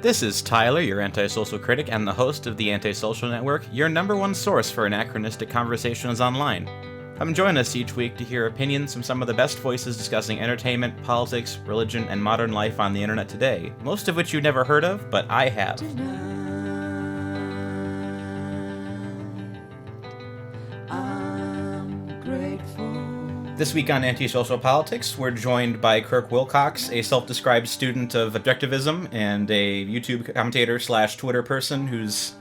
This is Tyler, your antisocial critic and the host of the AntiSocial Network, your number one source for anachronistic conversations online. Come join us each week to hear opinions from some of the best voices discussing entertainment, politics, religion, and modern life on the internet today, most of which you've never heard of, but I have. This week on Antisocial Politics, we're joined by Kirk Wilcox, a self-described student of Objectivism and a YouTube commentator / Twitter person who's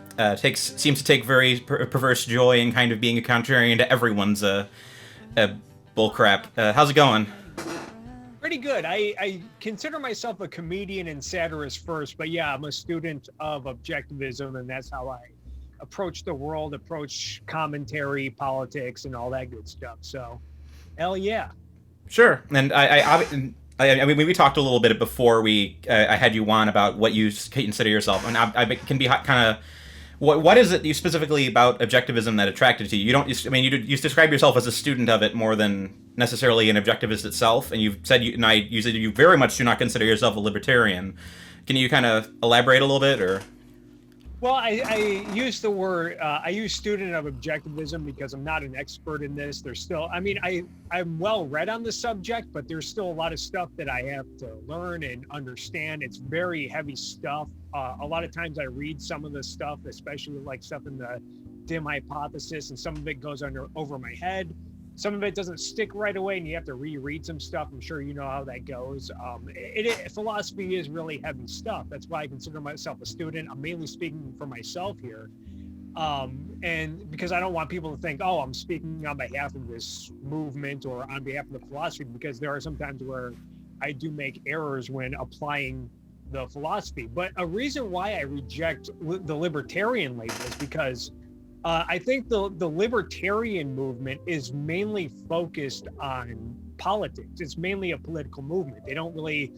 seems to take very perverse joy in kind of being a contrarian to everyone's bullcrap. How's it going? Pretty good. I consider myself a comedian and satirist first, but yeah, I'm a student of Objectivism, and that's how I approach the world, approach commentary, politics, and all that good stuff. So. Hell yeah. Sure. And I mean, we talked a little bit before I had you on about what you consider yourself. And I can be kind of, what is it you specifically about Objectivism that attracted to you? You describe yourself as a student of it more than necessarily an objectivist itself. And you've said you said you very much do not consider yourself a libertarian. Can you kind of elaborate a little bit, or? Well, I use the word, I use student of Objectivism because I'm not an expert in this. There's still, I'm well read on the subject, but there's still a lot of stuff that I have to learn and understand. It's very heavy stuff. A lot of times I read some of the stuff, especially like stuff in the dim hypothesis, and some of it goes over my head. Some of it doesn't stick right away, and you have to reread some stuff. I'm sure you know how that goes. Philosophy is really heavy stuff. That's why I consider myself a student. I'm mainly speaking for myself here. And because I don't want people to think, oh, I'm speaking on behalf of this movement or on behalf of the philosophy, because there are some times where I do make errors when applying the philosophy. But a reason why I reject the libertarian label is because I think the libertarian movement is mainly focused on politics. It's mainly a political movement. They don't really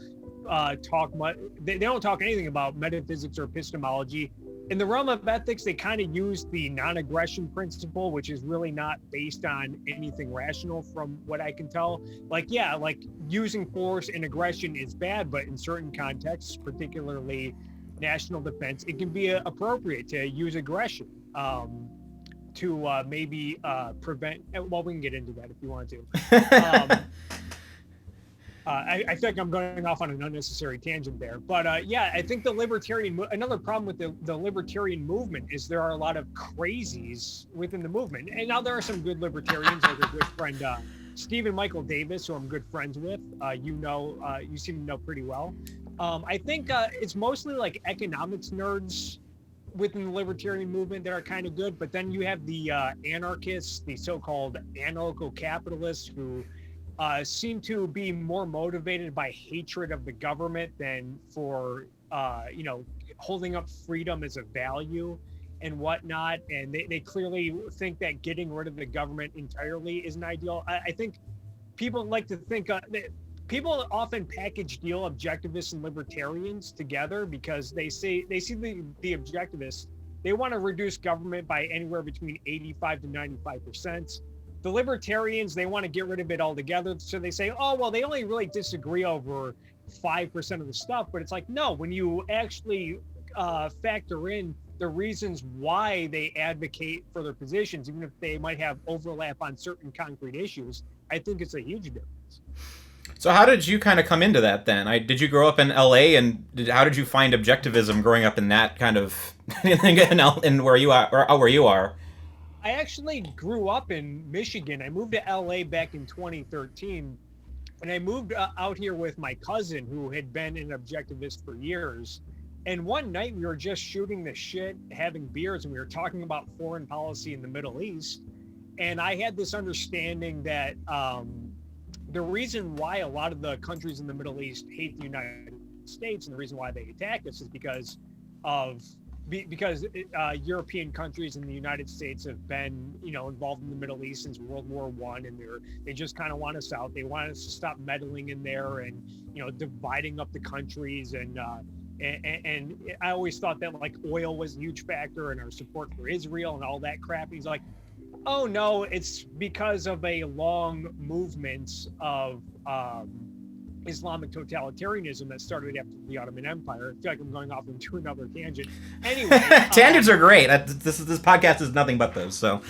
talk much. They don't talk anything about metaphysics or epistemology. In the realm of ethics, they kind of use the non-aggression principle, which is really not based on anything rational from what I can tell. Like using force and aggression is bad, but in certain contexts, particularly national defense, it can be appropriate to use aggression. To maybe prevent, well, we can get into that if you want to. I think I'm going off on an unnecessary tangent there. But I think another problem with the libertarian movement is there are a lot of crazies within the movement. And now there are some good libertarians, like a good friend, Stephen Michael Davis, who I'm good friends with. You seem to know pretty well. I think it's mostly like economics nerds within the libertarian movement that are kind of good, but then you have the anarchists, the so-called anarcho-capitalists, who seem to be more motivated by hatred of the government than for holding up freedom as a value and whatnot. And they clearly think that getting rid of the government entirely isn't ideal. I think people like to think people often package deal objectivists and libertarians together because they see the objectivists, they want to reduce government by anywhere between 85 to 95%. The libertarians, they want to get rid of it altogether. So they say, oh, well, they only really disagree over 5% of the stuff. But it's like, no, when you actually factor in the reasons why they advocate for their positions, even if they might have overlap on certain concrete issues, I think it's a huge difference. So how did you kind of come into that then? Did you grow up in LA, and how did you find objectivism growing up in that kind of in where you are? I actually grew up in Michigan. I moved to LA back in 2013, and I moved out here with my cousin who had been an objectivist for years. And one night we were just shooting the shit, having beers, and we were talking about foreign policy in the Middle East. And I had this understanding that the reason why a lot of the countries in the Middle East hate the United States, and the reason why they attack us, is because European countries and the United States have been, involved in the Middle East since World War I, and they just kind of want us out. They want us to stop meddling in there and, dividing up the countries. And I always thought that like oil was a huge factor in our support for Israel and all that crap. And he's like, oh no, it's because of a long movement of Islamic totalitarianism that started after the Ottoman Empire. I feel like I'm going off into another tangent. Anyway, tangents are great. This podcast is nothing but those. So.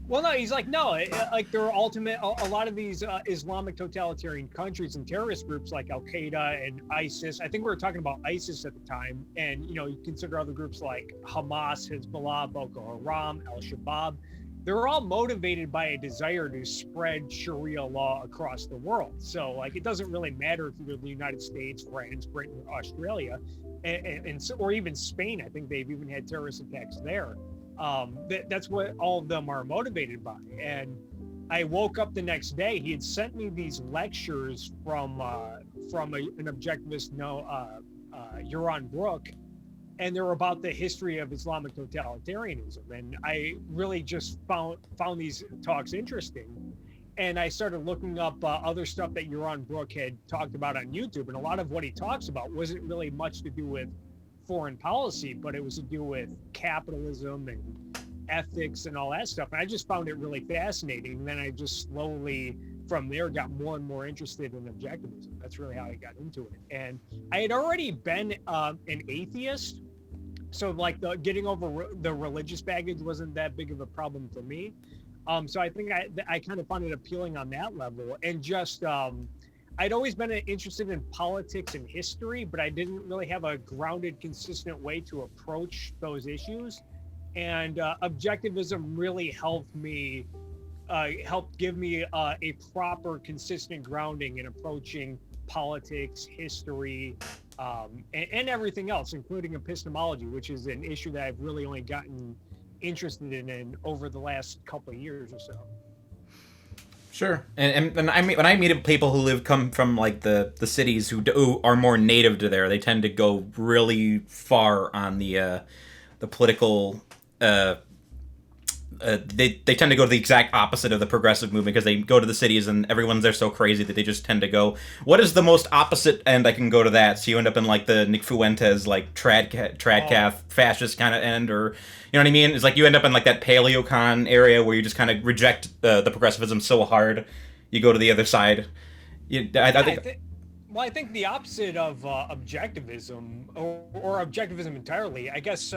Well, no, he's like, no, like there are a lot of these Islamic totalitarian countries and terrorist groups like Al Qaeda and ISIS. I think we were talking about ISIS at the time, and you consider other groups like Hamas, Hezbollah, Boko Haram, Al Shabaab. They're all motivated by a desire to spread Sharia law across the world. So, like, it doesn't really matter if you're the United States, France, Britain, or Australia, or even Spain. I think they've even had terrorist attacks there. That's what all of them are motivated by. And I woke up the next day. He had sent me these lectures from an objectivist, Yaron Brook, and they were about the history of Islamic totalitarianism. And I really just found these talks interesting. And I started looking up other stuff that Yaron Brook had talked about on YouTube. And a lot of what he talks about wasn't really much to do with foreign policy, but it was to do with capitalism and ethics and all that stuff. And I just found it really fascinating. And then I just slowly from there got more and more interested in objectivism. That's really how I got into it. And I had already been an atheist, so like getting over the religious baggage wasn't that big of a problem for me. So I think I kind of found it appealing on that level. And just I'd always been interested in politics and history, but I didn't really have a grounded, consistent way to approach those issues. And objectivism really helped give me a proper, consistent grounding in approaching politics, history, and everything else, including epistemology, which is an issue that I've really only gotten interested in over the last couple of years or so. Sure, and I mean, when I meet people who come from like the cities who are more native to there, they tend to go really far on the political. They tend to go to the exact opposite of the progressive movement, because they go to the cities and everyone's there so crazy that they just tend to go, what is the most opposite end I can go to that? So you end up in like the Nick Fuentes, like tradcaf fascist kind of end, or you know what I mean? It's like you end up in like that paleocon area where you just kind of reject the progressivism so hard, you go to the other side. I think the opposite of objectivism, or objectivism entirely, I guess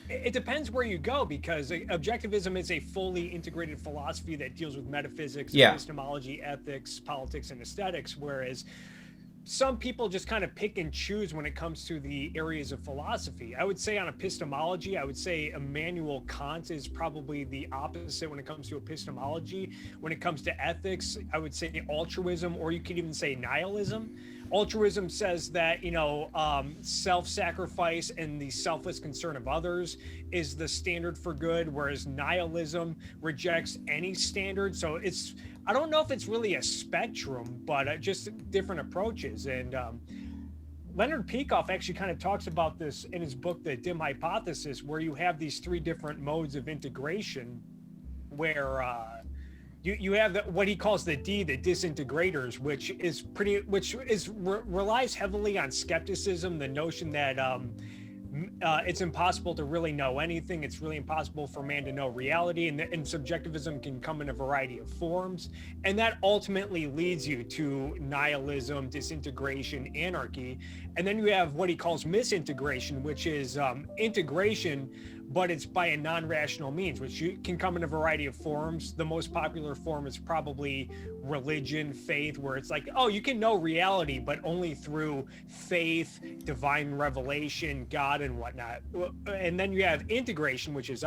it depends where you go, because objectivism is a fully integrated philosophy that deals with metaphysics, epistemology, ethics, politics, and aesthetics, whereas some people just kind of pick and choose when it comes to the areas of philosophy. I would say on epistemology, I would say Immanuel Kant is probably the opposite when it comes to epistemology. When it comes to ethics, I would say altruism, or you could even say nihilism. Altruism says that, self-sacrifice and the selfless concern of others is the standard for good, whereas nihilism rejects any standard. So I don't know if it's really a spectrum, but just different approaches. And Leonard Peikoff actually kind of talks about this in his book, The Dim Hypothesis, where you have these three different modes of integration, where you have what he calls the disintegrators, which relies heavily on skepticism, the notion that it's impossible to really know anything. It's really impossible for man to know reality, and subjectivism can come in a variety of forms, and that ultimately leads you to nihilism, disintegration, anarchy. And then you have what he calls misintegration, which is integration, but it's by a non-rational means, which can come in a variety of forms. The most popular form is probably religion, faith, where it's like, oh, you can know reality, but only through faith, divine revelation, God, and whatnot. And then you have integration, which is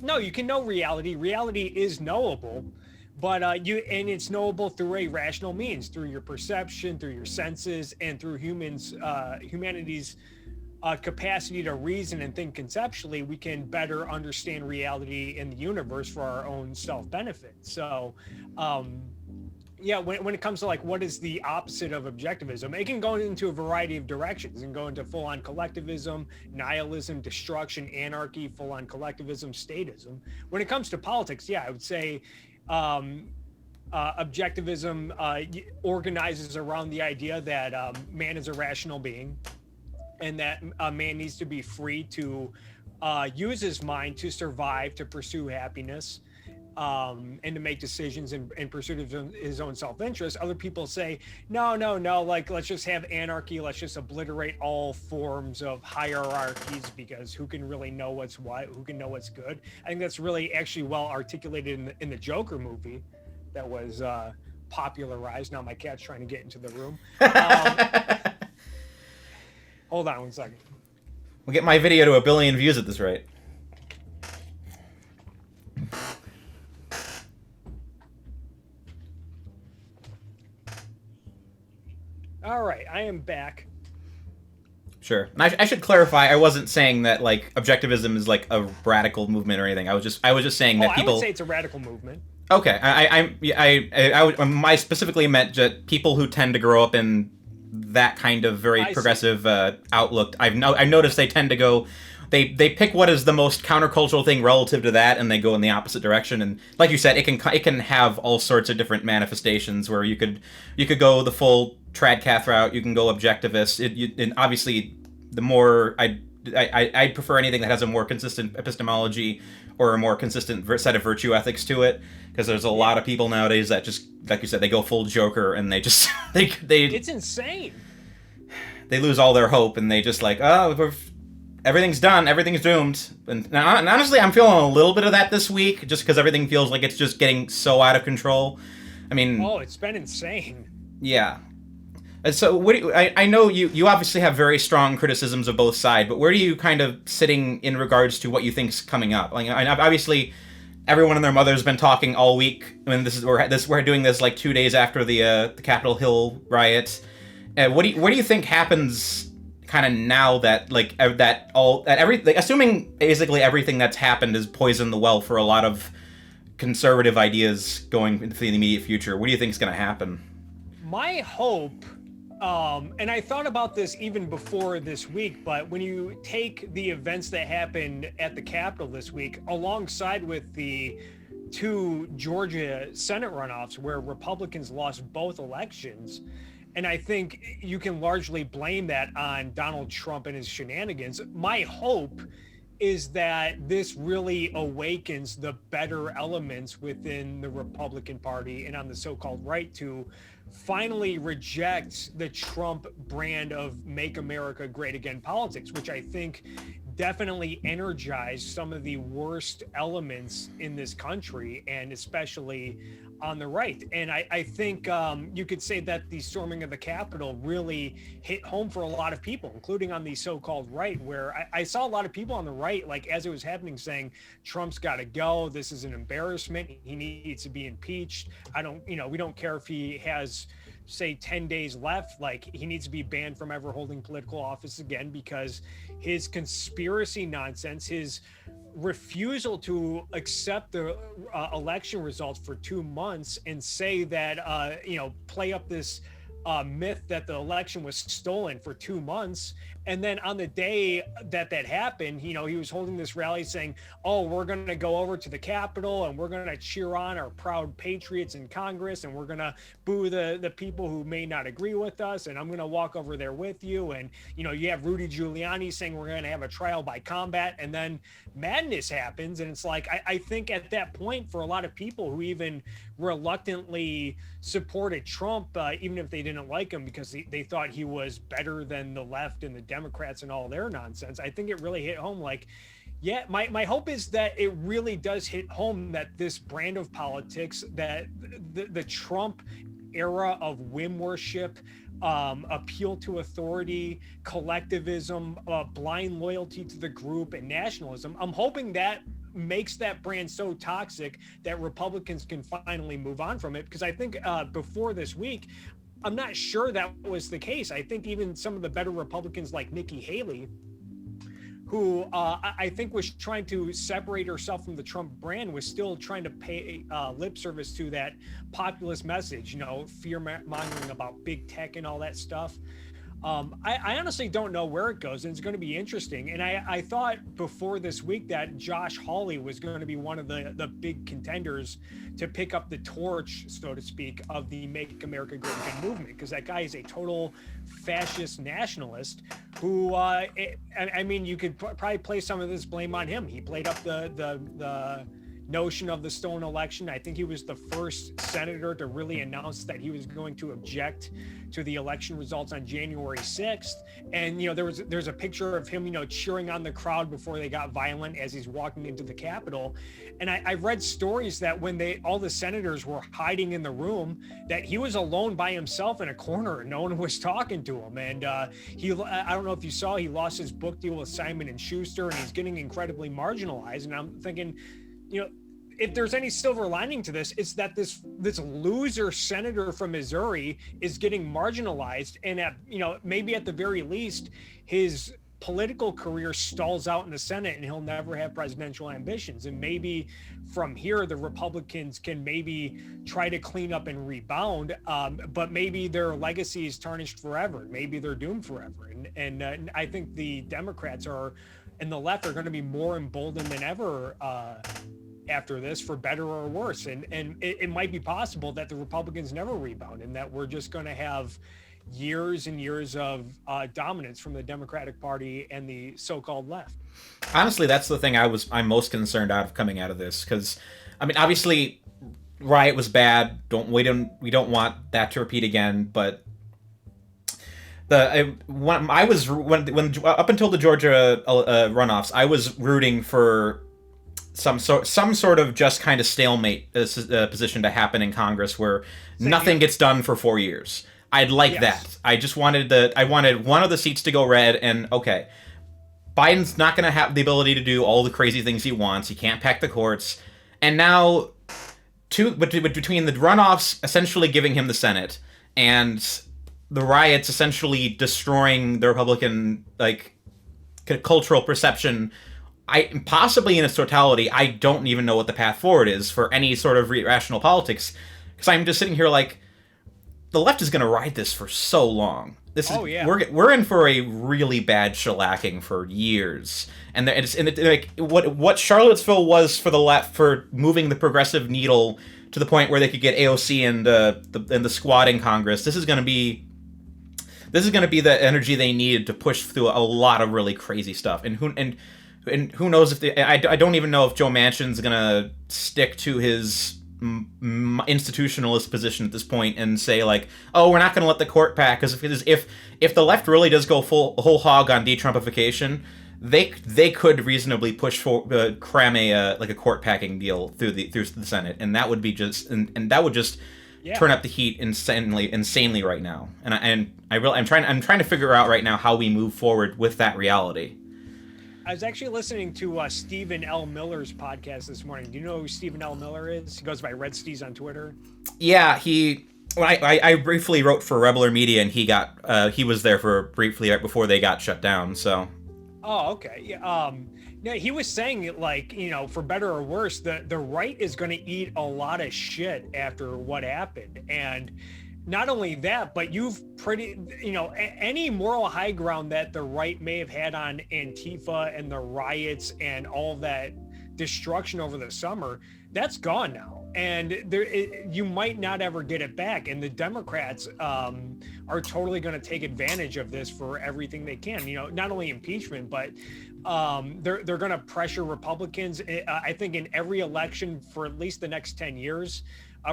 no, you can know reality. Reality is knowable, but it's knowable through a rational means, through your perception, through your senses, and through humanity's capacity to reason and think conceptually. We can better understand reality in the universe for our own self-benefit. So when it comes to like what is the opposite of objectivism, it can go into a variety of directions. It can go into full-on collectivism, nihilism, destruction, anarchy, full-on collectivism, statism. When it comes to politics, I would say objectivism organizes around the idea that man is a rational being, and that a man needs to be free to use his mind to survive, to pursue happiness. and to make decisions in pursuit of his own self-interest. Other people say, no, like, let's just have anarchy. Let's just obliterate all forms of hierarchies, because who can really know what's what? Who can know what's good? I think that's really actually well articulated in the Joker movie that was popularized. Now my cat's trying to get into the room. Hold on 1 second. We'll get my video to 1 billion views at this rate. All right, I am back. Sure. And I should clarify, I wasn't saying that, like, objectivism is like a radical movement or anything. I was just saying that people. I would say it's a radical movement. Okay, I specifically meant that people who tend to grow up in that kind of very progressive outlook. I've noticed they tend to go. They pick what is the most countercultural thing relative to that, and they go in the opposite direction. And like you said, it can have all sorts of different manifestations where you could go the full tradcath route. You can go objectivist. And obviously, the more I prefer anything that has a more consistent epistemology or a more consistent set of virtue ethics to it, because there's a lot of people nowadays that just, like you said, they go full Joker and they just they it's insane. They lose all their hope and they just like, oh, everything's done, everything's doomed. And honestly, I'm feeling a little bit of that this week, just because everything feels like it's just getting so out of control. I mean, it's been insane. Yeah. And so, I know you obviously have very strong criticisms of both sides, but where are you kind of sitting in regards to what you think's coming up? Like, obviously, everyone and their mother's been talking all week. I mean, we're doing this like 2 days after the Capitol Hill riot. What do you think happens kind of now that assuming basically everything that's happened has poisoned the well for a lot of conservative ideas going into the immediate future? What do you think is going to happen? My hope. And I thought about this even before this week, but when you take the events that happened at the Capitol this week, alongside with the 2 Georgia Senate runoffs where Republicans lost both elections, and I think you can largely blame that on Donald Trump and his shenanigans, my hope is that this really awakens the better elements within the Republican Party and on the so-called right to finally reject the Trump brand of Make America Great Again politics, which I think definitely energized some of the worst elements in this country, and especially on the right. And I think you could say that the storming of the Capitol really hit home for a lot of people, including on the so-called right, where I saw a lot of people on the right, like as it was happening, saying Trump's got to go. This is an embarrassment. He needs to be impeached. We don't care if he has, say, 10 days left. Like, he needs to be banned from ever holding political office again, because his conspiracy nonsense, his refusal to accept the election results for 2 months and say that, play up this myth that the election was stolen for 2 months. And then on the day that happened, he was holding this rally saying, oh, we're going to go over to the Capitol and we're going to cheer on our proud patriots in Congress, and we're going to boo the people who may not agree with us, and I'm going to walk over there with you. And, you have Rudy Giuliani saying we're going to have a trial by combat, and then madness happens. And it's like, I think at that point, for a lot of people who even reluctantly supported Trump, even if they didn't like him because they thought he was better than the left and the Democrats and all their nonsense, I think it really hit home. Like, yeah, my hope is that it really does hit home that this brand of politics, that the Trump era of whim worship, appeal to authority, collectivism, blind loyalty to the group, and nationalism, I'm hoping that makes that brand so toxic that Republicans can finally move on from it. Because I think before this week, I'm not sure that was the case. I think even some of the better Republicans like Nikki Haley, who I think was trying to separate herself from the Trump brand, was still trying to pay lip service to that populist message, fear-mongering about big tech and all that stuff. I honestly don't know where it goes, and it's going to be interesting. And I thought before this week that Josh Hawley was going to be one of the big contenders to pick up the torch, so to speak, of the Make America Great Again movement, because that guy is a total fascist nationalist who, you could probably place some of this blame on him. He played up the notion of the stolen election. I think he was the first senator to really announce that he was going to object to the election results on January 6th. And, there's a picture of him, cheering on the crowd before they got violent as he's walking into the Capitol. And I read stories that when all the senators were hiding in the room, that he was alone by himself in a corner and no one was talking to him. And I don't know if you saw, he lost his book deal with Simon & Schuster, and he's getting incredibly marginalized. And I'm thinking, if there's any silver lining to this, it's that this loser senator from Missouri is getting marginalized, and maybe at the very least, his political career stalls out in the Senate and he'll never have presidential ambitions. And maybe from here, the Republicans can maybe try to clean up and rebound, but maybe their legacy is tarnished forever. Maybe they're doomed forever. And I think the Democrats and the left are going to be more emboldened than ever after this, for better or worse. And it might be possible that the Republicans never rebound, and that we're just going to have years and years of dominance from the Democratic Party and the so-called left. Honestly, that's the thing I'm most concerned out of coming out of this, because obviously riot was bad. We don't want that to repeat again. But when up until the Georgia runoffs, I was rooting for some sort of just kind of stalemate position to happen in Congress, where nothing gets done for 4 years. I'd like that. I just wanted one of the seats to go red, and okay, Biden's not going to have the ability to do all the crazy things he wants. He can't pack the courts. And now, between the runoffs essentially giving him the Senate and the riots essentially destroying the Republican cultural perception, possibly in its totality, I don't even know what the path forward is for any sort of rational politics, because I'm just sitting here like, the left is going to ride this for so long. We're in for a really bad shellacking for years, and what Charlottesville was for the left, for moving the progressive needle to the point where they could get AOC and the squad in Congress. This is going to be the energy they needed to push through a lot of really crazy stuff. And who knows if I don't even know if Joe Manchin's going to stick to his institutionalist position at this point and say like, oh, we're not going to let the court pack, because if the left really does go whole hog on de-Trumpification, they could reasonably push for cram a court packing deal through the Senate, and that would be and that would just turn up the heat insanely right now. I'm trying to figure out right now how we move forward with that reality. I was actually listening to Stephen L. Miller's podcast this morning. Do you know who Stephen L. Miller is? He goes by Red Steez on Twitter. Yeah, I briefly wrote for Rebler Media, and he was there for briefly right before they got shut down. So. Oh, okay. Yeah. Yeah, he was saying, like, for better or worse, the right is going to eat a lot of shit after what happened. And not only that, but any moral high ground that the right may have had on Antifa and the riots and all that destruction over the summer, that's gone now. And you might not ever get it back. And the Democrats are totally going to take advantage of this for everything they can. Not only impeachment, but they're going to pressure Republicans. I think in every election for at least the next 10 years,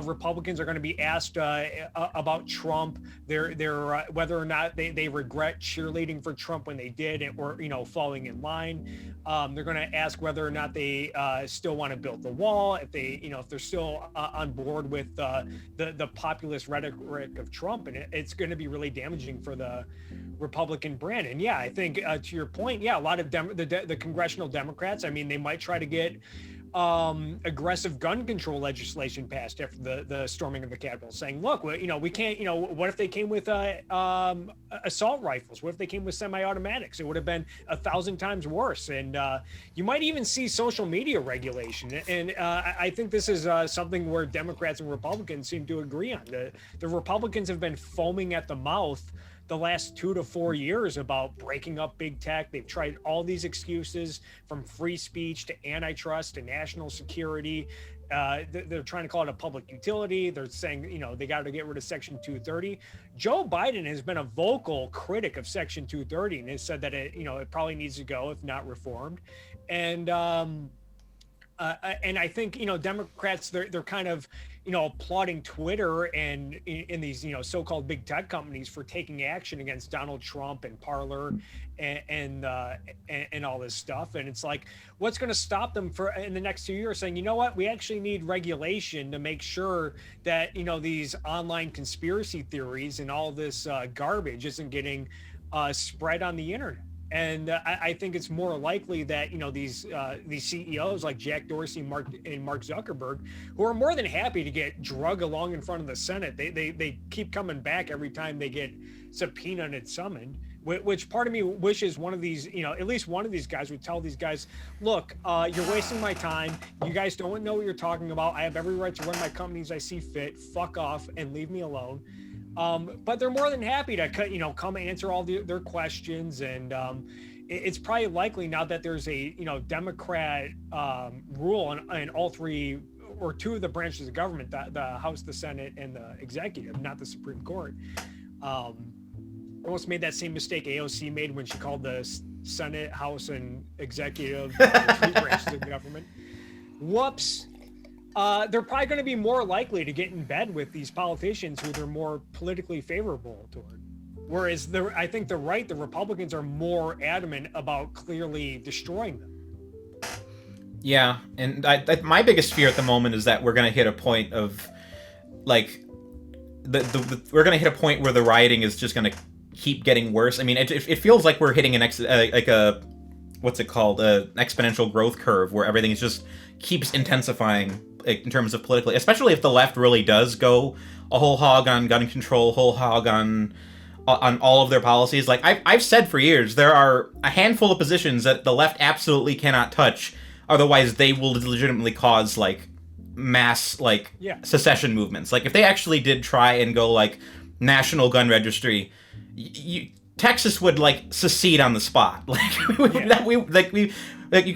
Republicans are going to be asked about Trump, their whether or not they regret cheerleading for Trump when they did, or falling in line. They're going to ask whether or not they still want to build the wall, if they're still on board with the populist rhetoric of Trump, and it's going to be really damaging for the Republican brand. And yeah, I think to your point, a lot of the congressional Democrats, they might try to get aggressive gun control legislation passed after the storming of the Capitol, saying, look, we can't, what if they came with assault rifles? What if they came with semi-automatics? It would have been 1,000 times worse. And you might even see social media regulation. And I think this is something where Democrats and Republicans seem to agree on. The Republicans have been foaming at the mouth the last 2 to 4 years about breaking up big tech. They've tried all these excuses, from free speech to antitrust to national security. They're trying to call it a public utility. They're saying, they got to get rid of Section 230. Joe Biden has been a vocal critic of Section 230 and has said that it probably needs to go if not reformed. And And I think, Democrats, they're kind of, applauding Twitter and in these, so-called big tech companies for taking action against Donald Trump and Parler and all this stuff. And it's like, what's going to stop them for in the next 2 years saying, you know what, we actually need regulation to make sure that, these online conspiracy theories and all this garbage isn't getting spread on the internet. And I think it's more likely that these CEOs like Jack Dorsey and Mark Zuckerberg, who are more than happy to get drug along in front of the Senate, they keep coming back every time they get subpoenaed and summoned. Which part of me wishes one of these, at least one of these guys would tell these guys, look, you're wasting my time. You guys don't know what you're talking about. I have every right to run my companies I see fit. Fuck off and leave me alone. But they're more than happy to come answer all their questions. And it's probably likely now that there's a, Democrat rule in all three or two of the branches of government, the House, the Senate, and the executive, not the Supreme Court. Almost made that same mistake AOC made when she called the Senate, House, and executive the three branches of government. Whoops. They're probably going to be more likely to get in bed with these politicians who they're more politically favorable toward. Whereas I think the Republicans are more adamant about clearly destroying them. Yeah, and my biggest fear at the moment is that we're going to hit a point of, like, we're going to hit a point where the rioting is just going to keep getting worse. I mean, it feels like we're hitting what's it called, an exponential growth curve where everything is just keeps intensifying in terms of politically, especially if the left really does go a whole hog on gun control, whole hog on all of their policies. Like I've said for years, there are a handful of positions that the left absolutely cannot touch, otherwise they will legitimately cause like mass secession movements. Like if they actually did try and go like national gun registry, Texas would like secede on the spot. You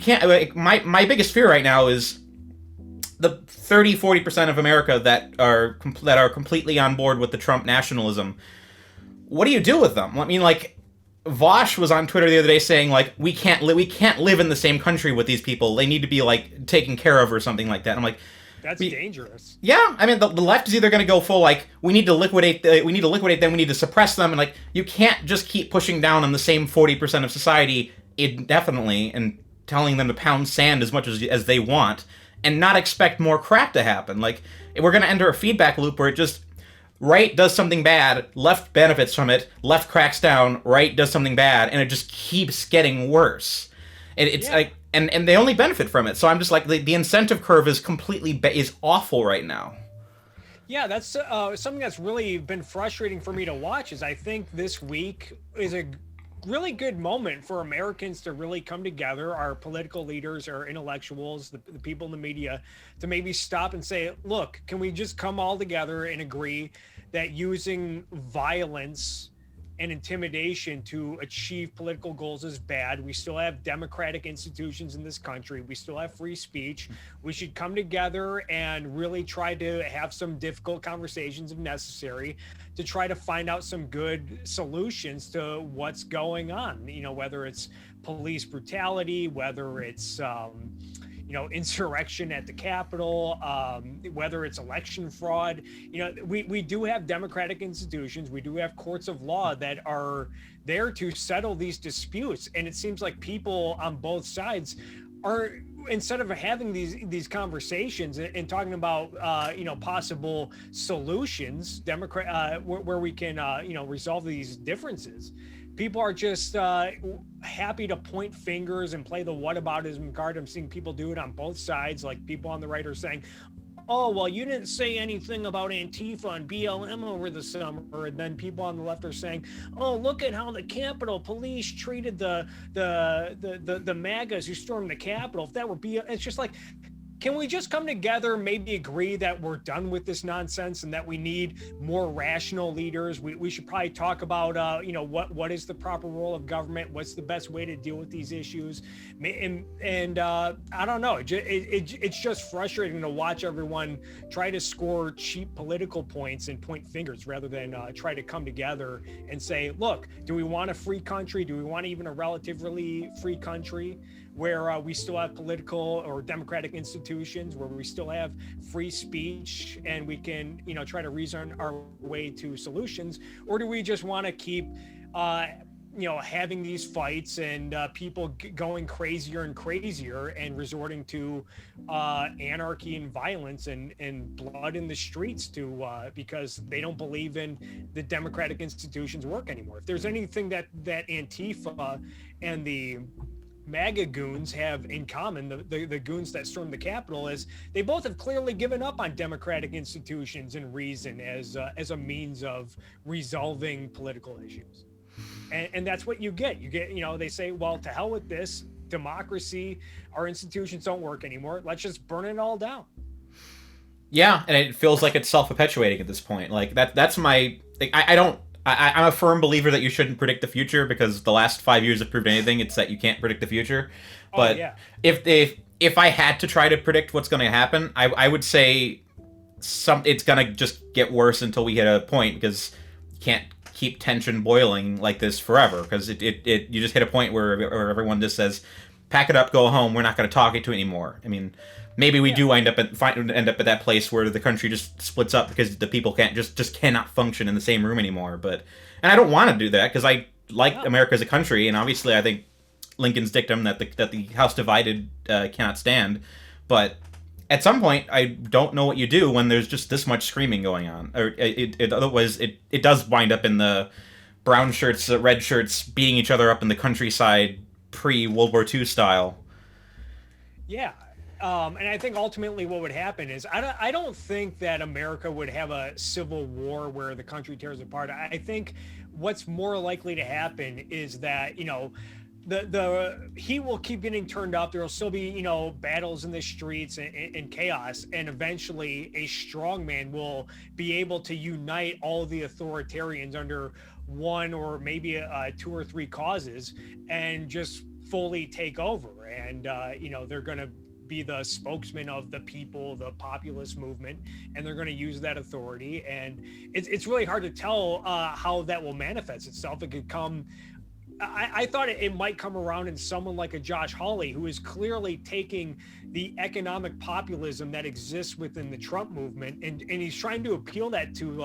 can't. Like, my biggest fear right now is the 30-40% of America that are completely on board with the Trump nationalism. What do you do with them? I mean, like, Vosh was on Twitter the other day saying like we can't live in the same country with these people. They need to be like taken care of or something like that. I'm like, that's dangerous. Yeah, I mean the left is either going to go full like we need to liquidate them, we need to suppress them, and like you can't just keep pushing down on the same 40% of society indefinitely and telling them to pound sand as much as they want and not expect more crap to happen. Like we're going to enter a feedback loop where it just right does something bad, left benefits from it, left cracks down, right does something bad, and it just keeps getting worse. It's like and they only benefit from it. So I'm just like the incentive curve is completely is awful right now. Yeah, that's something that's really been frustrating for me to watch. Is I think this week is a really good moment for Americans to really come together, our political leaders, our intellectuals, the people in the media, to maybe stop and say, look, can we just come all together and agree that using violence and intimidation to achieve political goals is bad? We still have democratic institutions in this country. We still have free speech. We should come together and really try to have some difficult conversations if necessary to try to find out some good solutions to what's going on, whether it's police brutality, whether it's insurrection at the Capitol, whether it's election fraud. We do have democratic institutions. We do have courts of law that are there to settle these disputes. And it seems like people on both sides are, instead of having these conversations and talking about possible solutions, where we can resolve these differences, people are just happy to point fingers and play the whataboutism card. I'm seeing people do it on both sides. Like people on the right are saying, oh, well, you didn't say anything about Antifa and BLM over the summer. And then people on the left are saying, oh, look at how the Capitol Police treated the MAGAs who stormed the Capitol. If that were it's just like, can we just come together, maybe agree that we're done with this nonsense and that we need more rational leaders? We should probably talk about, what is the proper role of government? What's the best way to deal with these issues? And I don't know. It's just frustrating to watch everyone try to score cheap political points and point fingers rather than try to come together and say, look, do we want a free country? Do we want even a relatively free country where we still have political or democratic institutions, where we still have free speech and we can, try to reason our way to solutions? Or do we just want to keep, having these fights and people going crazier and crazier and resorting to anarchy and violence and blood in the streets because they don't believe in the democratic institutions work anymore? If there's anything that Antifa and the MAGA goons have in common, the goons that stormed the Capitol, is they both have clearly given up on democratic institutions and reason as a means of resolving political issues. And that's what you get. You get, they say, well, to hell with this democracy. Our institutions don't work anymore. Let's just burn it all down. Yeah, and it feels like it's self-perpetuating at this point. Like that's my. I'm a firm believer that you shouldn't predict the future because the last 5 years have proved anything. It's that you can't predict the future. But if I had to try to predict what's going to happen, I would say it's going to just get worse until we hit a point, because you can't keep tension boiling like this forever, because you just hit a point where everyone just says, pack it up, go home, we're not going to talk to anymore. I mean, maybe we do end up at that place where the country just splits up because the people just cannot function in the same room anymore. And I don't want to do that, because I like America as a country, and obviously I think Lincoln's dictum that the house divided cannot stand. But at some point, I don't know what you do when there's just this much screaming going on. Or otherwise it does wind up in the brown shirts, red shirts beating each other up in the countryside pre-World War II style. Yeah. And I think ultimately what would happen is I don't think that America would have a civil war where the country tears apart. I think what's more likely to happen is that, the heat will keep getting turned up. There'll still be, battles in the streets and chaos. And eventually a strong man will be able to unite all the authoritarians under one or maybe 2 or 3 causes and just fully take over. And, they're going to be the spokesman of the people, the populist movement, and they're going to use that authority. And it's really hard to tell how that will manifest itself. It could come, I thought it might come around in someone like a Josh Hawley, who is clearly taking the economic populism that exists within the Trump movement, and he's trying to appeal that to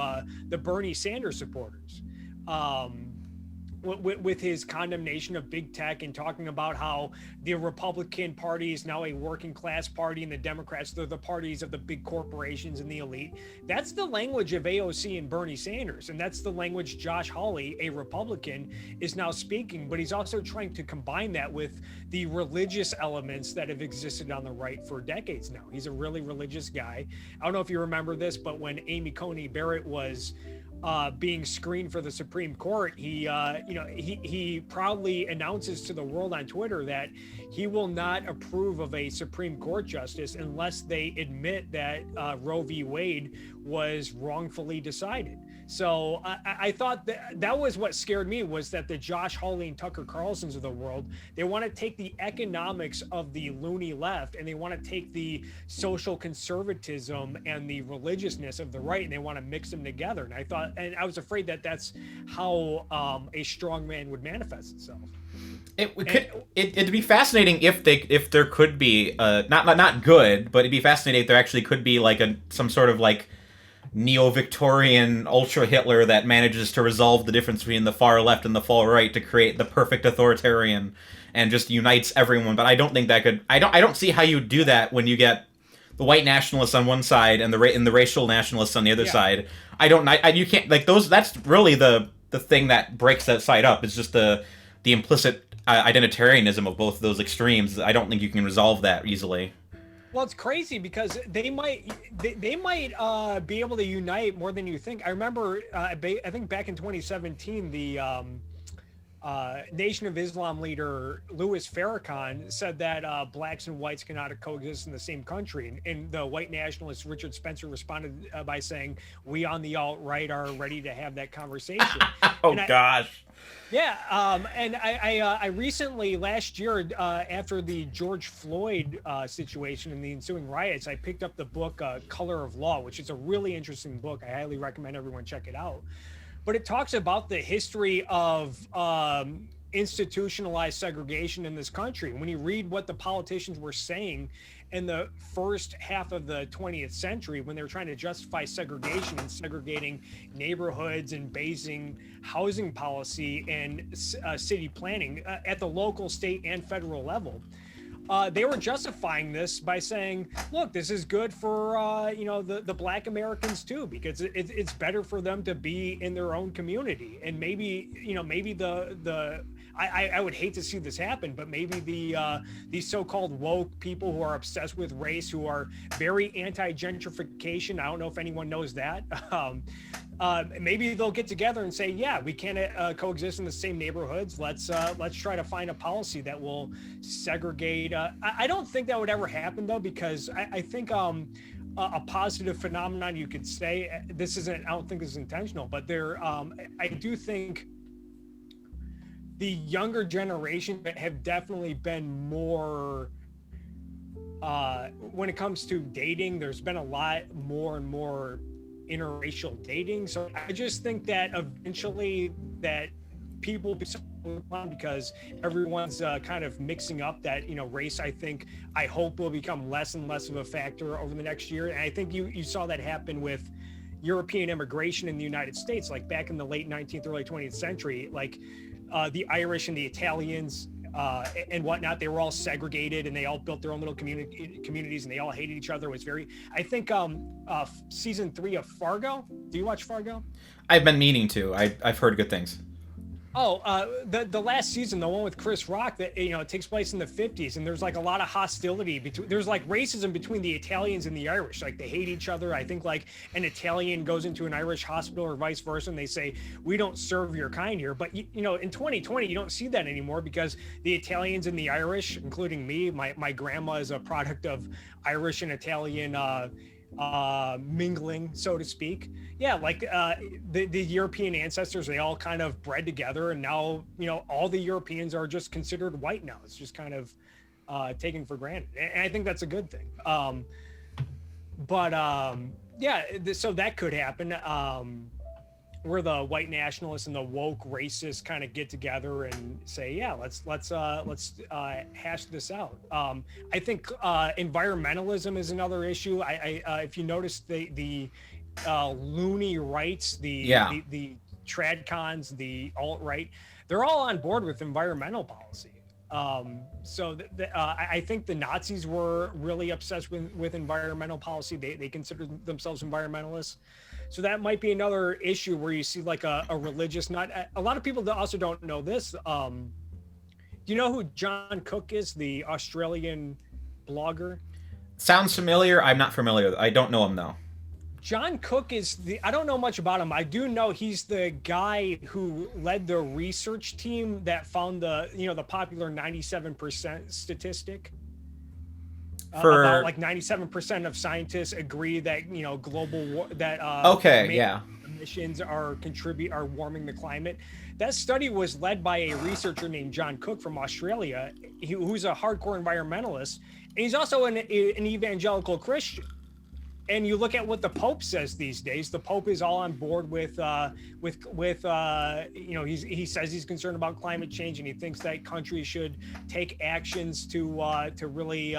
the Bernie Sanders supporters. With his condemnation of big tech and talking about how the Republican Party is now a working class party and the Democrats, they're the parties of the big corporations and the elite. That's the language of AOC and Bernie Sanders. And that's the language Josh Hawley, a Republican, is now speaking. But he's also trying to combine that with the religious elements that have existed on the right for decades now. He's a really religious guy. I don't know if you remember this, but when Amy Coney Barrett was being screened for the Supreme Court, he proudly announces to the world on Twitter that he will not approve of a Supreme Court justice unless they admit that Roe v. Wade was wrongfully decided. So I thought that was what scared me, was that the Josh Hawley and Tucker Carlsons of the world, they want to take the economics of the loony left and they want to take the social conservatism and the religiousness of the right, and they want to mix them together. And I was afraid that that's how a strong man would manifest itself. It'd be fascinating if there could be not good, but it'd be fascinating if there actually could be like some sort of like NeoVictorian Ultrahitler that manages to resolve the difference between the far left and the far right to create the perfect authoritarian and just unites everyone. But I don't think that could. I don't see how you do that when you get the white nationalists on one side and the racial nationalists on the other side. You can't, like, those. That's really the thing that breaks that side up. It's just the implicit identitarianism of both of those extremes. I don't think you can resolve that easily. Well, it's crazy because they might be able to unite more than you think. I remember, I think back in 2017, the Nation of Islam leader Louis Farrakhan said that blacks and whites cannot coexist in the same country. And the white nationalist Richard Spencer responded by saying, "We on the alt-right are ready to have that conversation." Gosh. Yeah, and I recently, last year, after the George Floyd situation and the ensuing riots, I picked up the book Color of Law, which is a really interesting book. I highly recommend everyone check it out. But it talks about the history of institutionalized segregation in this country. When you read what the politicians were saying in the first half of the 20th century, when they were trying to justify segregation and segregating neighborhoods and basing housing policy and city planning at the local, state, and federal level, they were justifying this by saying, look, this is good for the black Americans too, because it's better for them to be in their own community. And maybe I would hate to see this happen, but maybe these so-called woke people who are obsessed with race, who are very anti-gentrification, I don't know if anyone knows that, maybe they'll get together and say, yeah, we can't coexist in the same neighborhoods. Let's try to find a policy that will segregate. I don't think that would ever happen though, because I think a positive phenomenon, you could say, I don't think this is intentional, but I do think the younger generation have definitely been more, when it comes to dating, there's been a lot more and more interracial dating. So I just think that eventually that people, because everyone's kind of mixing up, that race, I hope will become less and less of a factor over the next year. And I think you saw that happen with European immigration in the United States, like back in the late 19th, early 20th century, like the Irish and the Italians and whatnot, they were all segregated and they all built their own little communities and they all hated each other. It was very, I think season 3 of Fargo, do you watch Fargo? I've been meaning to. I've heard good things. The last season, the one with Chris Rock, that it takes place in the 50s, and there's like a lot of hostility there's like racism between the Italians and the Irish. Like they hate each other. I think like an Italian goes into an Irish hospital or vice versa, and they say, we don't serve your kind here. But in 2020, you don't see that anymore, because the Italians and the Irish, including me, my grandma is a product of Irish and Italian mingling, so to speak. Yeah, like the European ancestors, they all kind of bred together, and now all the Europeans are just considered white now. It's just kind of taken for granted, and I think that's a good thing. So that could happen, where the white nationalists and the woke racists kind of get together and say, yeah, let's hash this out. I think environmentalism is another issue. If you notice the loony rights, the tradcons, the alt-right, they're all on board with environmental policy. I think the Nazis were really obsessed with environmental policy. They considered themselves environmentalists. So that might be another issue where you see like a religious, a lot of people also don't know this. Do you know who John Cook is, the Australian blogger? Sounds familiar. I'm not familiar. I don't know him though. John Cook I don't know much about him. I do know he's the guy who led the research team that found the popular 97% statistic. About like 97% of scientists agree that global emissions are warming the climate. That study was led by a researcher named John Cook from Australia, who's a hardcore environmentalist, and he's also an evangelical Christian. And you look at what the Pope says these days. The Pope is all on board with he says he's concerned about climate change, and he thinks that countries should take actions to really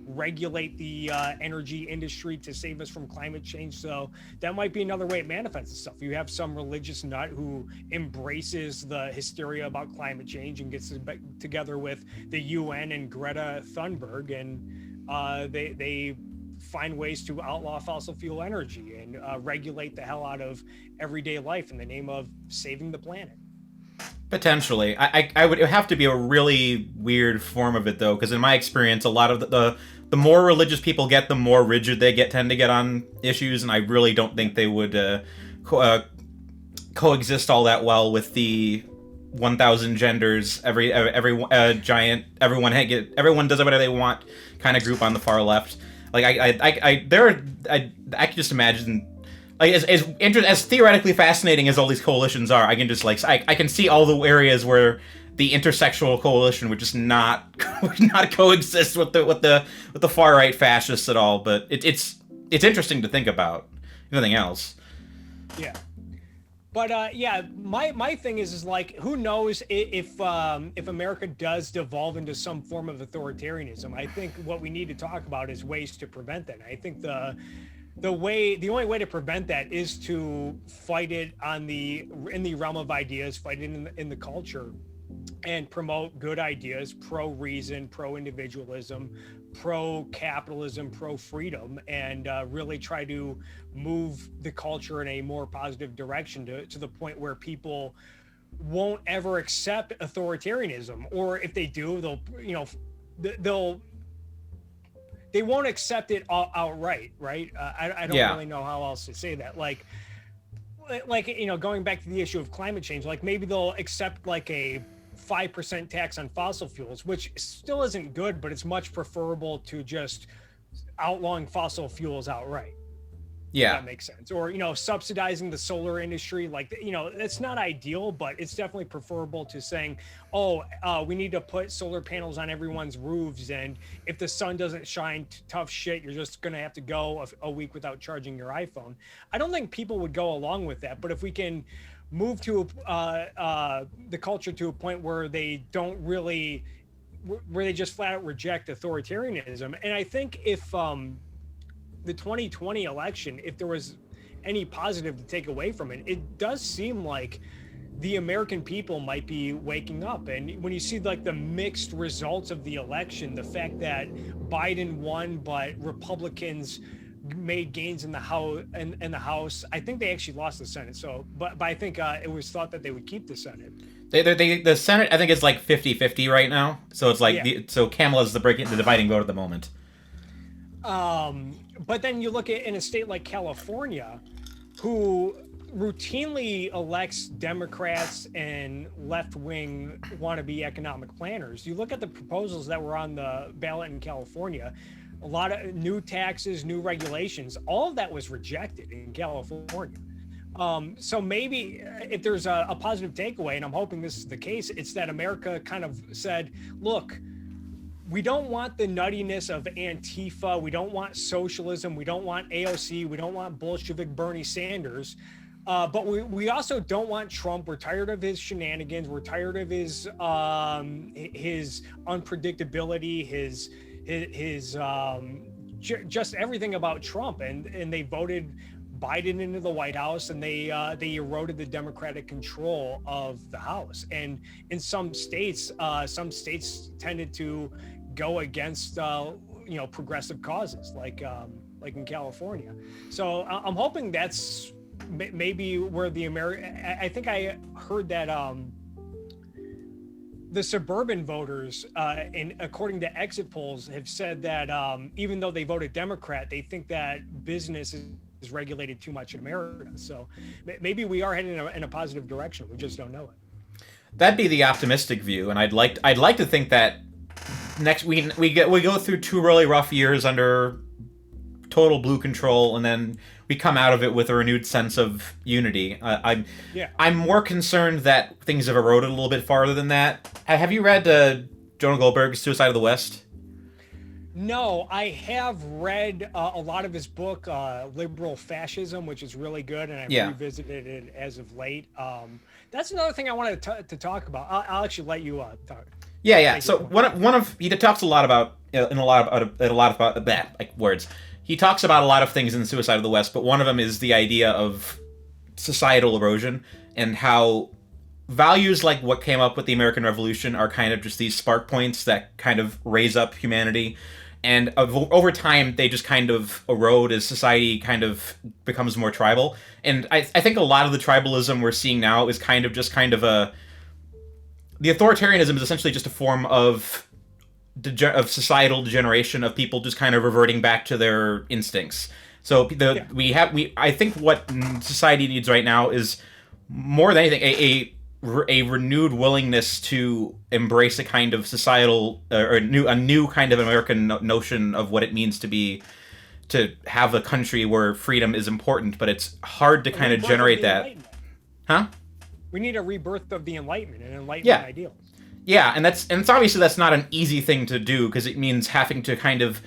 regulate the energy industry to save us from climate change. So that might be another way it manifests itself. You have some religious nut who embraces the hysteria about climate change and gets together with the UN and Greta Thunberg, and they find ways to outlaw fossil fuel energy and regulate the hell out of everyday life in the name of saving the planet. Potentially. I would have to be a really weird form of it though, because in my experience, a lot of the more religious people get, the more rigid they tend to get on issues, and I really don't think they would coexist all that well with the 1,000 genders, every giant, everyone does whatever they want kind of group on the far left. Like I can just imagine, like as theoretically fascinating as all these coalitions are, I can just like I can see all the areas where the intersectional coalition would just not coexist with the far right fascists at all. But it's interesting to think about. If nothing else. Yeah. But yeah, my thing is like, who knows if America does devolve into some form of authoritarianism. I think what we need to talk about is ways to prevent that. I think the only way to prevent that is to fight it in the realm of ideas, fight it in the culture, and promote good ideas, pro-reason, pro-individualism, pro-capitalism, pro-freedom, and really try to move the culture in a more positive direction to the point where people won't ever accept authoritarianism, or if they do, they won't accept it outright, right? I don't really know how else to say that. Like going back to the issue of climate change, like maybe they'll accept like a 5% tax on fossil fuels, which still isn't good, but it's much preferable to just outlawing fossil fuels outright. Yeah, that makes sense. Or subsidizing the solar industry, like it's not ideal, but it's definitely preferable to saying, we need to put solar panels on everyone's roofs, and if the sun doesn't shine, tough shit, you're just gonna have to go a week without charging your iPhone. I don't think people would go along with that, but if we can move to the culture to a point where they just flat out reject authoritarianism. And I think if the 2020 election, if there was any positive to take away from it, it does seem like the American people might be waking up. And when you see like the mixed results of the election, the fact that Biden won, but Republicans made gains in the House. I think they actually lost the Senate. So, but I think it was thought that they would keep the Senate. The Senate, I think, is like 50-50 right now. So it's like so Kamala's the dividing vote at the moment. But then you look at in a state like California, who routinely elects Democrats and left-wing wannabe economic planners. You look at the proposals that were on the ballot in California. A lot of new taxes, new regulations, all of that was rejected in California. So maybe if there's a positive takeaway, and I'm hoping this is the case, it's that America kind of said, look, we don't want the nuttiness of Antifa. We don't want socialism. We don't want AOC. We don't want Bolshevik Bernie Sanders. But we also don't want Trump. We're tired of his shenanigans. We're tired of his unpredictability, his just everything about Trump, and they voted Biden into the White House, and they eroded the Democratic control of the House. And in some states tended to go against progressive causes, like in California. So I'm hoping that's maybe where I think I heard that the suburban voters, and according to exit polls, have said that even though they voted Democrat, they think that business is regulated too much in America. So maybe we are heading in a positive direction. We just don't know it. That'd be the optimistic view, and I'd like to think that next we go through 2 really rough years under total blue control, and then we come out of it with a renewed sense of unity. I'm more concerned that things have eroded a little bit farther than that. Have you read Jonah Goldberg's Suicide of the West? No, I have read a lot of his book, Liberal Fascism, which is really good, and I've revisited it as of late. That's another thing I wanted to talk about. I'll actually let you talk. Yeah. So he talks a lot about words. He talks about a lot of things in Suicide of the West, but one of them is the idea of societal erosion and how values like what came up with the American Revolution are kind of just these spark points that kind of raise up humanity. And over time, they just kind of erode as society kind of becomes more tribal. And I think a lot of the tribalism we're seeing now is kind of the authoritarianism is essentially just a form of societal degeneration, of people just kind of reverting back to their instincts. So I think what society needs right now is more than anything a renewed willingness to embrace a kind of societal or a new kind of American notion of what it means to have a country where freedom is important, but it's hard to kind of generate that. Huh? We need a rebirth of the Enlightenment and Enlightenment ideals. Yeah, and it's obviously that's not an easy thing to do, because it means having to kind of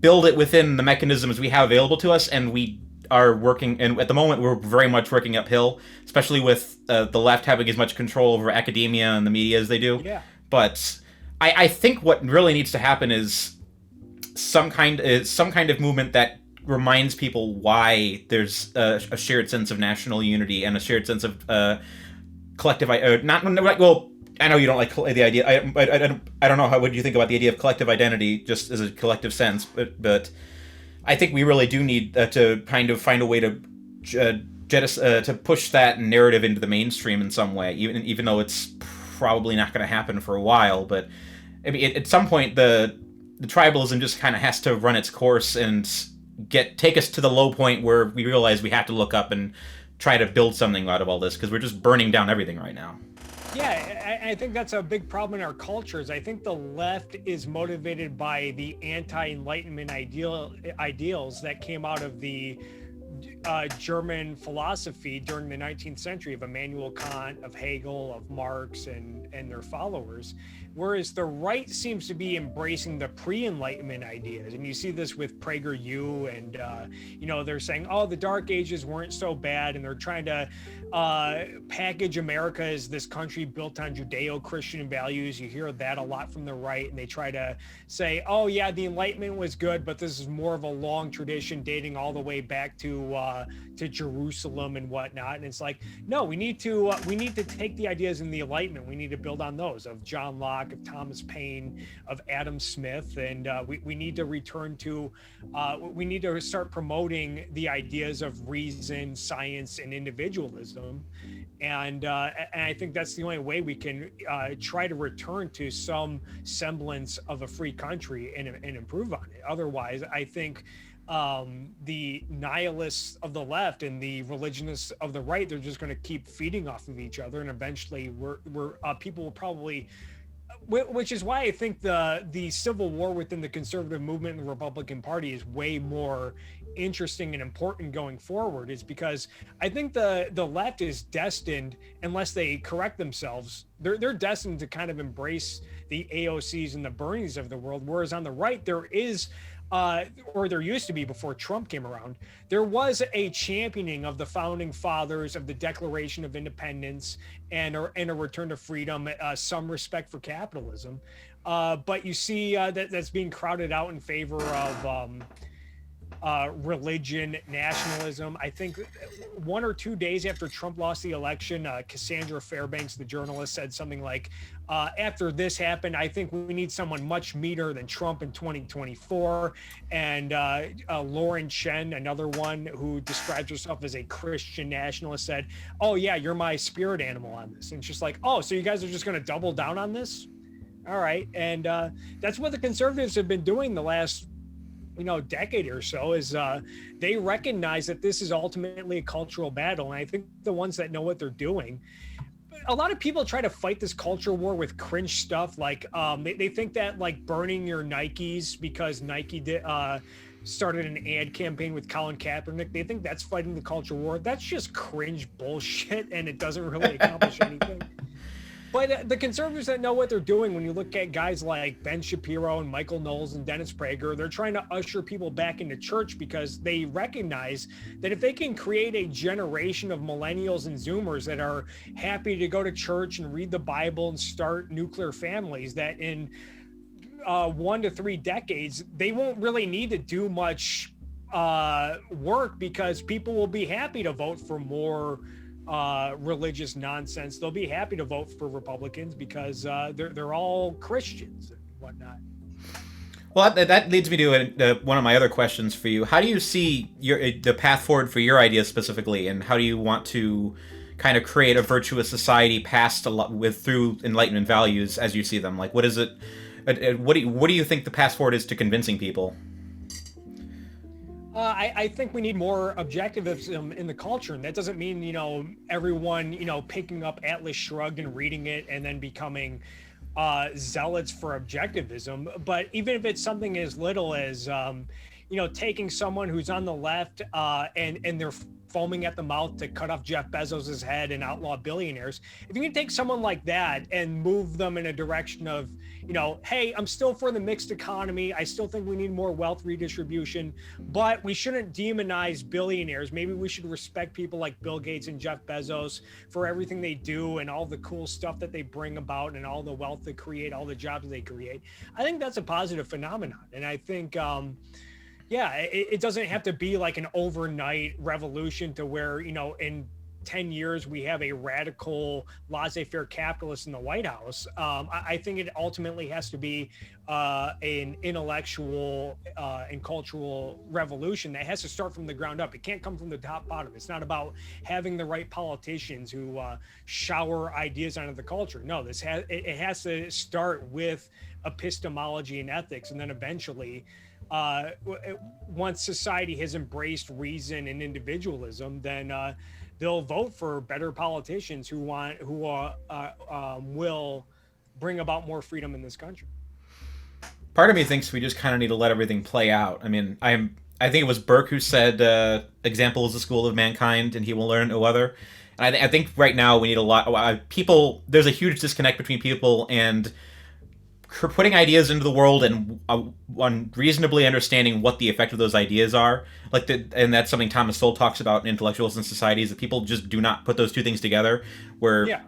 build it within the mechanisms we have available to us, and we are working, and at the moment we're very much working uphill, especially with the left having as much control over academia and the media as they do. Yeah. But I think what really needs to happen is some kind of movement that reminds people why there's a shared sense of national unity and a shared sense of collective. Well, I know you don't like the idea. I don't know what do you think about the idea of collective identity, just as a collective sense, but I think we really do need to kind of find a way to to push that narrative into the mainstream in some way, even though it's probably not going to happen for a while. But I mean, at some point, the tribalism just kind of has to run its course and take us to the low point where we realize we have to look up and try to build something out of all this, because we're just burning down everything right now. Yeah, I think that's a big problem in our cultures. I think the left is motivated by the anti-Enlightenment ideals that came out of the German philosophy during the 19th century of Immanuel Kant, of Hegel, of Marx, and their followers. Whereas the right seems to be embracing the pre-Enlightenment ideas. And you see this with PragerU, and, they're saying, oh, the Dark Ages weren't so bad. And they're trying to package America as this country built on Judeo-Christian values. You hear that a lot from the right. And they try to say, oh, yeah, the Enlightenment was good, but this is more of a long tradition dating all the way back to Jerusalem and whatnot. And it's like, no, we need to take the ideas in the Enlightenment. We need to build on those of John Locke, of Thomas Paine, of Adam Smith, and we need to return to we need to start promoting the ideas of reason, science, and individualism, and I think that's the only way we can try to return to some semblance of a free country and improve on it. Otherwise, I think the nihilists of the left and the religionists of the right, they're just going to keep feeding off of each other, and eventually people will probably, which is why I think the civil war within the conservative movement and the Republican Party is way more interesting and important going forward, is because I think the left is destined, unless they correct themselves, they're destined to kind of embrace the AOCs and the Bernies of the world, whereas on the right there is or there used to be before Trump came around, there was a championing of the founding fathers, of the Declaration of Independence, and a return to freedom, some respect for capitalism. But you see that's being crowded out in favor of religion, nationalism. I think 1 or 2 days after Trump lost the election, Cassandra Fairbanks, the journalist, said something like, after this happened, I think we need someone much meaner than Trump in 2024. And Lauren Chen, another one who describes herself as a Christian nationalist, said, oh yeah, you're my spirit animal on this. And it's just like, oh, so you guys are just going to double down on this? All right. And that's what the conservatives have been doing the last decade or so, is they recognize that this is ultimately a cultural battle. And I think the ones that know what they're doing, a lot of people try to fight this culture war with cringe stuff. Like they think that like burning your Nikes because Nike started an ad campaign with Colin Kaepernick, they think that's fighting the culture war. That's just cringe bullshit, and it doesn't really accomplish anything. But the conservatives that know what they're doing, when you look at guys like Ben Shapiro and Michael Knowles and Dennis Prager, they're trying to usher people back into church, because they recognize that if they can create a generation of millennials and Zoomers that are happy to go to church and read the Bible and start nuclear families, that in 1 to 3 decades, they won't really need to do much work, because people will be happy to vote for more religious nonsense. They'll be happy to vote for Republicans because they're all Christians and whatnot. Well, that leads me to one of my other questions for you. How do you see the path forward for your ideas specifically, and how do you want to kind of create a virtuous society through Enlightenment values as you see them? Like, what is it? What do you think the path forward is to convincing people? I think we need more objectivism in the culture, and that doesn't mean everyone picking up Atlas Shrugged and reading it and then becoming zealots for objectivism. But even if it's something as little as taking someone who's on the left and they're foaming at the mouth to cut off Jeff Bezos's head and outlaw billionaires. If you can take someone like that and move them in a direction of, hey, I'm still for the mixed economy. I still think we need more wealth redistribution, but we shouldn't demonize billionaires. Maybe we should respect people like Bill Gates and Jeff Bezos for everything they do and all the cool stuff that they bring about and all the wealth they create, all the jobs they create. I think that's a positive phenomenon. And I think, it doesn't have to be like an overnight revolution to where, in 10 years we have a radical laissez-faire capitalist in the White House. I think it ultimately has to be an intellectual and cultural revolution that has to start from the ground up. It can't come from the top bottom. It's not about having the right politicians who shower ideas onto the culture. No, it has to start with epistemology and ethics, and then eventually once society has embraced reason and individualism, then they'll vote for better politicians who will bring about more freedom in this country. Part of me thinks we just kind of need to let everything play out. I mean, I think it was Burke who said, "Example is the school of mankind, and he will learn no other." And I think right now we need a lot. People, there's a huge disconnect between people and putting ideas into the world and reasonably understanding what the effect of those ideas are. And that's something Thomas Sowell talks about in Intellectuals and Societies, that people just do not put those two things together. Where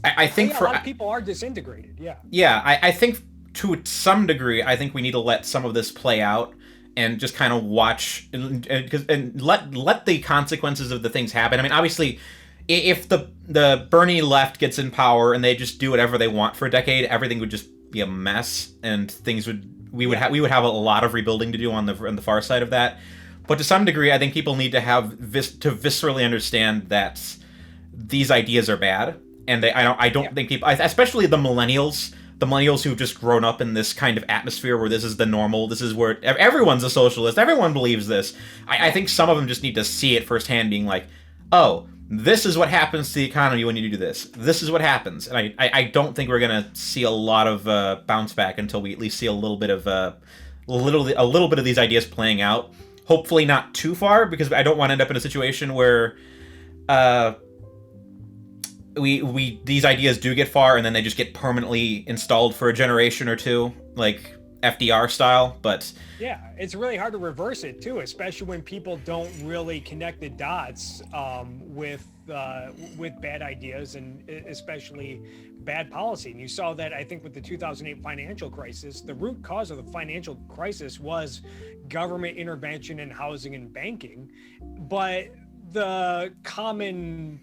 I think a lot of people are disintegrated. I think to some degree, I think we need to let some of this play out and just kind of watch and let the consequences of the things happen. I mean, obviously, if the Bernie left gets in power and they just do whatever they want for a decade, everything would just be a mess, and we would have a lot of rebuilding to do on the far side of that. But to some degree, I think people need to to viscerally understand that these ideas are bad, and I don't think people, especially the millennials who've just grown up in this kind of atmosphere where this is the normal, this is where everyone's a socialist, everyone believes this. I think some of them just need to see it firsthand, being like, oh, this is what happens to the economy when you do this. This is what happens. And I don't think we're going to see a lot of bounce back until we at least see a little bit of these ideas playing out. Hopefully not too far, because I don't want to end up in a situation where these ideas do get far and then they just get permanently installed for a generation or two, like FDR style. But yeah, it's really hard to reverse it too, especially when people don't really connect the dots with bad ideas and especially bad policy. And you saw that, I think, with the 2008 financial crisis. The root cause of the financial crisis was government intervention in housing and banking, but the common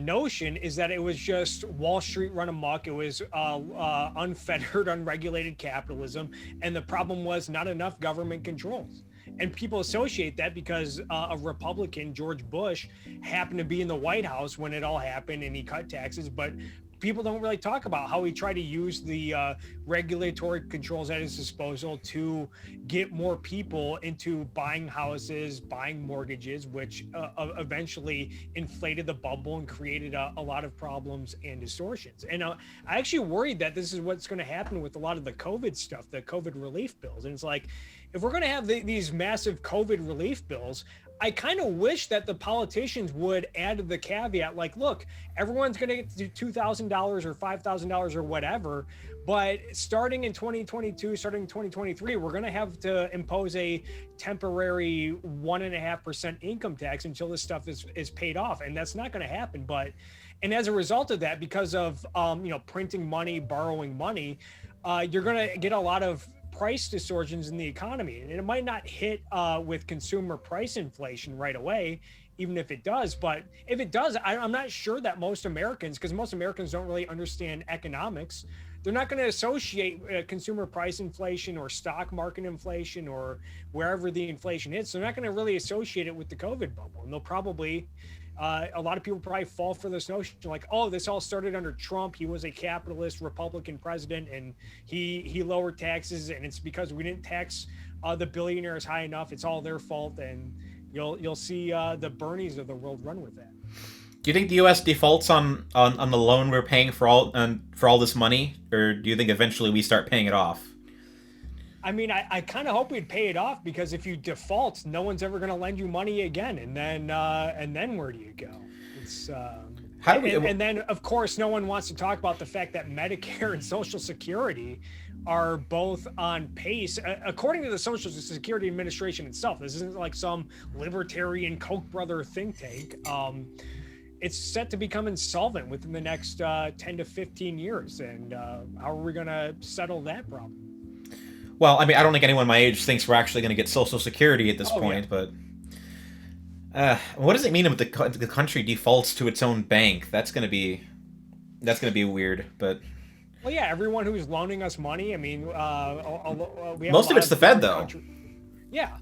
notion is that it was just Wall Street run amok. It was unfettered, unregulated capitalism, and the problem was not enough government controls. And people associate that because a Republican, George Bush, happened to be in the White House when it all happened, and he cut taxes. But people don't really talk about how he tried to use the regulatory controls at his disposal to get more people into buying houses, buying mortgages, which eventually inflated the bubble and created a lot of problems and distortions. And I actually worried that this is what's going to happen with a lot of the COVID stuff, the COVID relief bills. And it's like, if we're going to have these massive COVID relief bills, I kind of wish that the politicians would add the caveat, like, look, everyone's going to get $2,000 or $5,000 or whatever, but starting in 2022, starting in 2023, we're going to have to impose a temporary 1.5% income tax until this stuff is paid off. And that's not going to happen. And as a result of that, because of, printing money, borrowing money, you're going to get a lot of price distortions in the economy. And it might not hit with consumer price inflation right away, even if it does. But if it does, I'm not sure that most Americans, because most Americans don't really understand economics, they're not going to associate consumer price inflation or stock market inflation or wherever the inflation is. So they're not going to really associate it with the COVID bubble. And they'll probably, a lot of people probably fall for this notion, like, oh, this all started under Trump. He was a capitalist Republican president, and he lowered taxes, and it's because we didn't tax the billionaires high enough, it's all their fault, and you'll see the Bernies of the world run with that. Do you think the U.S. defaults on the loan we're paying for all this money, or do you think eventually we start paying it off? I mean, I kind of hope we'd pay it off, because if you default, no one's ever going to lend you money again, and then where do you go? It's How do we, and then of course no one wants to talk about the fact that Medicare and Social Security are both on pace, according to the Social Security Administration itself. This isn't like some libertarian Koch brother think tank. It's set to become insolvent within the next 10 to 15 years, and how are we going to settle that problem? Well, I mean, I don't think anyone my age thinks we're actually going to get Social Security at this point, yeah. but what does it mean if the country defaults to its own bank? That's going to be weird. But well, yeah, everyone who's loaning us money. I mean, we have most of it's the Fed, though. Yeah.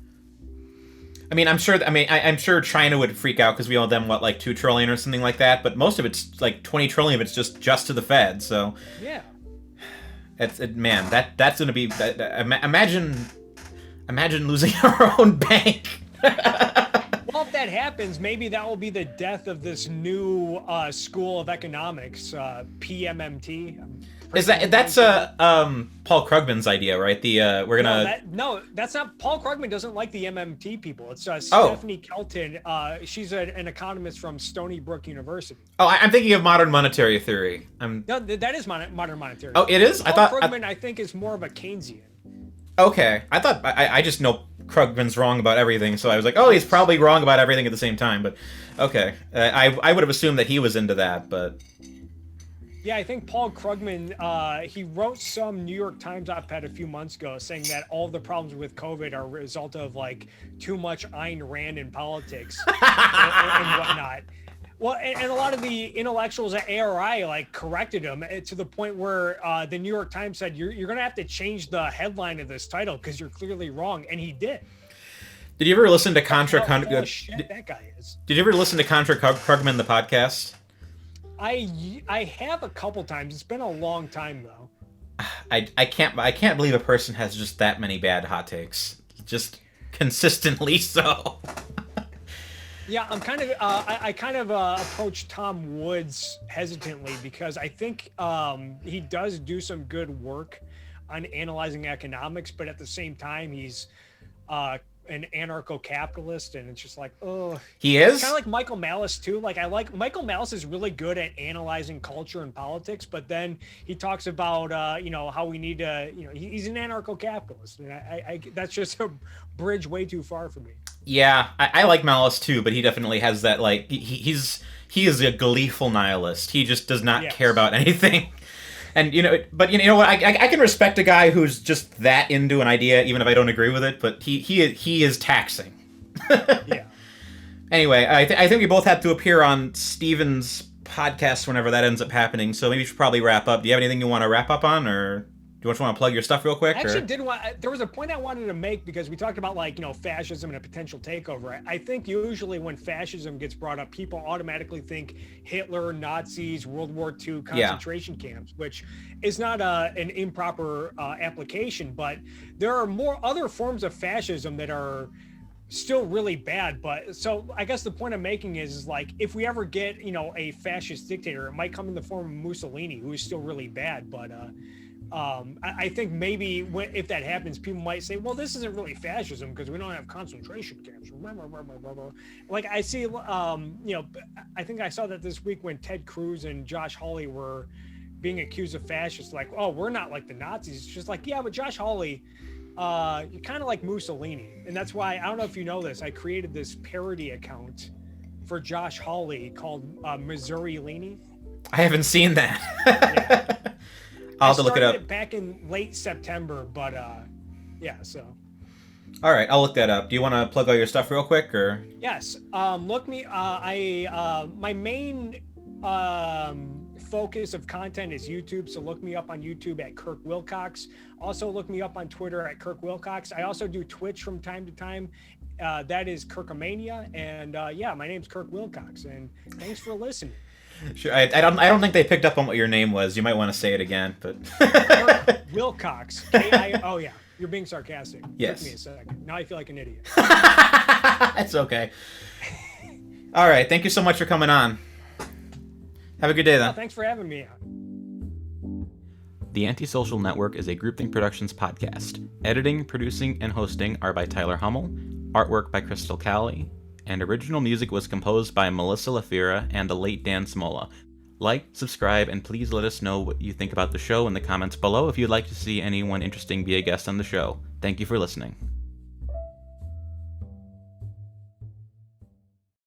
I mean, I'm sure China would freak out because we owe them like $2 trillion or something like that. But most of it's like $20 trillion of it's just to the Fed. So yeah. That's going to be imagine losing our own bank. Well, if that happens, maybe that will be the death of this new school of economics, PMMT. That's Paul Krugman's idea, right? We're gonna no, that's not. Paul Krugman doesn't like the MMT people. It's Stephanie Kelton. She's an economist from Stony Brook University. Oh, I'm thinking of modern monetary theory. No, that is modern monetary. Oh, it is. Paul Krugman, I think, is more of a Keynesian. Okay, I thought I just know Krugman's wrong about everything, so I was like, oh, he's probably wrong about everything at the same time. But okay, I would have assumed that he was into that, but. Yeah, I think Paul Krugman, he wrote some New York Times op-ed a few months ago saying that all the problems with COVID are a result of like too much Ayn Rand in politics and whatnot. Well, and a lot of the intellectuals at ARI like corrected him to the point where the New York Times said, you're going to have to change the headline of this title because you're clearly wrong. And he did. Did you ever listen to Contra? That guy is. Did you ever listen to Contra Krugman, the podcast? I have a couple times. It's been a long time though. I can't believe a person has just that many bad hot takes, just consistently so. Yeah, I'm kind of I kind of approach Tom Woods hesitantly because I think he does do some good work on analyzing economics, but at the same time he's an anarcho-capitalist, and it's just like, oh, he is kind of like Michael Malice too. Like Michael Malice is really good at analyzing culture and politics, but then he talks about how we need to, he's an anarcho-capitalist, and I that's just a bridge way too far for me. Yeah, I like Malice too, but he definitely has that like he is a gleeful nihilist. He just does not care about anything. And but you know what? I can respect a guy who's just that into an idea, even if I don't agree with it. But he is taxing. Yeah. Anyway, I think we both have to appear on Steven's podcast whenever that ends up happening. So maybe we should probably wrap up. Do you have anything you want to wrap up on, or do you just want to plug your stuff real quick? I actually did want. There was a point I wanted to make because we talked about fascism and a potential takeover. I think usually when fascism gets brought up, people automatically think Hitler, Nazis, World War II concentration camps, which is not an improper application. But there are more other forms of fascism that are still really bad. But so I guess the point I'm making is like if we ever get a fascist dictator, it might come in the form of Mussolini, who is still really bad, but. I think maybe if that happens, people might say, well, this isn't really fascism because we don't have concentration camps. Like I see, I think I saw that this week when Ted Cruz and Josh Hawley were being accused of fascists, like, oh, we're not like the Nazis. It's just like, yeah, but Josh Hawley, you're kind of like Mussolini. And that's why, I don't know if you know this, I created this parody account for Josh Hawley called Missouri Leaning. I haven't seen that. Yeah. I'll have to look it up. Back in late September, but yeah. So. All right, I'll look that up. Do you want to plug all your stuff real quick, or? Yes. Look me. My main focus of content is YouTube, so look me up on YouTube at Kirk Wilcox. Also, look me up on Twitter at Kirk Wilcox. I also do Twitch from time to time. That is Kirkomania, and yeah, my name's Kirk Wilcox, and thanks for listening. Sure. I don't think they picked up on what your name was. You might want to say it again, but Kirk Wilcox. Oh yeah. You're being sarcastic. Yes. Took me a second. Now I feel like an idiot. It's okay. All right. Thank you so much for coming on. Have a good day, then. Well, thanks for having me. The AntiSocial Network is a Groupthink Productions podcast. Editing, producing, and hosting are by Tyler Hummel, artwork by Crystal Cowley, and original music was composed by Melissa Lafira and the late Dan Smolla. Like, subscribe, and please let us know what you think about the show in the comments below if you'd like to see anyone interesting be a guest on the show. Thank you for listening.